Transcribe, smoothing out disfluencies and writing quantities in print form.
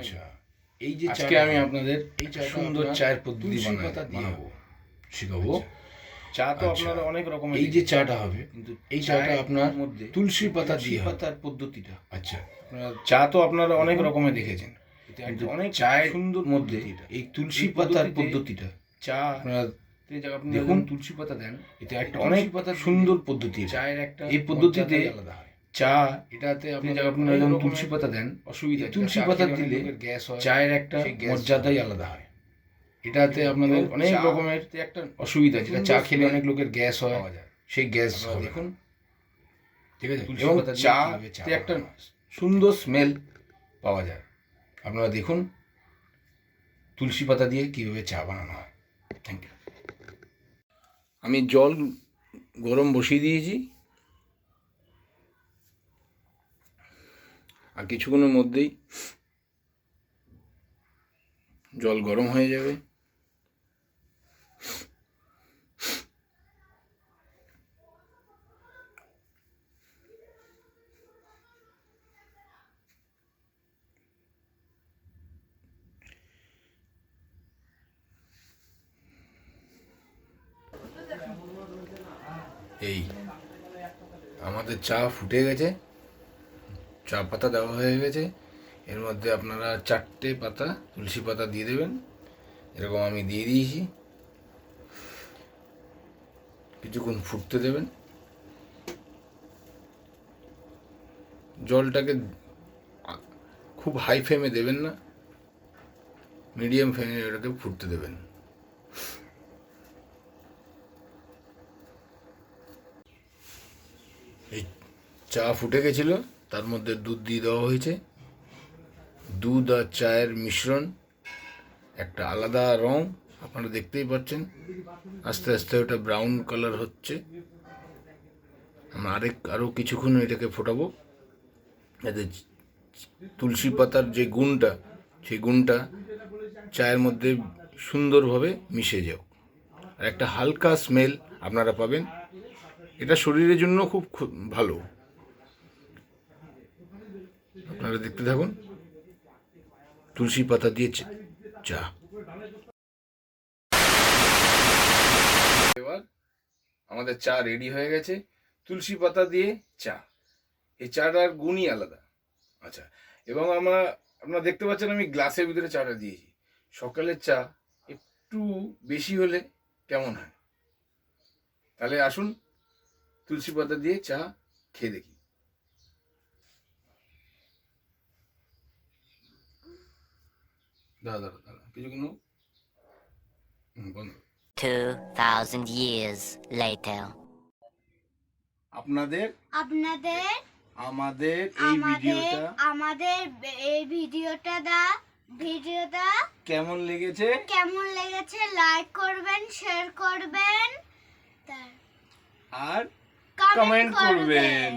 আচ্ছা, এই যে আজকে আমি আপনাদের এই সুন্দর চায়ের পদ্ধতি বানাবো শিখাবো। চা তো আপনারা অনেক রকমের, এই যে চাটা হবে কিন্তু এই চাটা আপনার মধ্যে তুলসী পাতা দিয়ে পাতার পদ্ধতিটা। আচ্ছা, চা তো আপনারা অনেক রকমের দেখেছেন, কিন্তু অনেক চায়ের সুন্দর মধ্যে এই তুলসী পাতার পদ্ধতিটা চা আপনারা দেখুন। তুলসী পাতা দেন, এটা একটা অনেক সুন্দর পদ্ধতি। চায়ের একটা এই পদ্ধতিতে আলাদা হয় চা, এটাতে আপনি যখন তুলসী পাতা দেন, অসুবিধা তুলসী পাতা দিলে গ্যাস হয়, চায়ের একটা মর্যাদাই আলাদা হয়। এটাতে আপনাদের অনেক রকমের একটা অসুবিধা, যেটা চা খেলে অনেক লোকের গ্যাস হয়, সেই গ্যাস দেখুন, ঠিক আছে। এবং চাতে একটা সুন্দর স্মেল পাওয়া যায়। আপনারা দেখুন তুলসী পাতা দিয়ে কীভাবে চা বানানো হয়। Thank you. আমি জল গরম বসিয়ে দিয়েছি, আর কিছুক্ষণের মধ্যেই জল গরম হয়ে যাবে। এই আমাদের চা ফুটে গেছে, চা পাতা দেওয়া হয়ে গেছে। এর মধ্যে আপনারা 4টে পাতা তুলসী পাতা দিয়ে দেবেন, এরকম আমি দিয়ে দিয়েছি। কিছুক্ষণ ফুটতে দেবেন। জলটাকে খুব হাই ফ্লেমে দেবেন না, মিডিয়াম ফ্লেমে এটাকে ফুটতে দেবেন। এই চা ফুটে গেছিল, তার মধ্যে দুধ দিয়ে দেওয়া হয়েছে। দুধ আর চায়ের মিশ্রণ, একটা আলাদা রং আপনারা দেখতেই পাচ্ছেন। আস্তে আস্তে ওটা ব্রাউন কালার হচ্ছে। আমরা আরও কিছুক্ষণ এটাকে ফোটাবো, যাতে তুলসী পাতার যে গুণটা, সেই গুণটা চায়ের মধ্যে সুন্দরভাবে মিশে যাও, আর একটা হালকা স্মেল আপনারা পাবেন। এটা শরীরের জন্য খুব ভালো। আপনারা দেখতে থাকুন তুলসী পাতা দিয়ে চা। এবার আমাদের চা রেডি হয়ে গেছে, তুলসী পাতা দিয়ে চা। এই চাটার গুণই আলাদা। আচ্ছা, এবং আপনারা দেখতে পাচ্ছেন আমি গ্লাসের ভিতরে চাটা দিয়েছি। সকালের চা একটু বেশি হলে কেমন হয়? তাহলে আসুন তুলসী পাতা দিয়ে চা খেয়ে দেখি। দাদা কিছুক্ষণ 2000 years later. আমাদের এই ভিডিওটা কেমন লেগেছে লাইক করবেন, শেয়ার করবেন, আর কমেন্ট করবেন।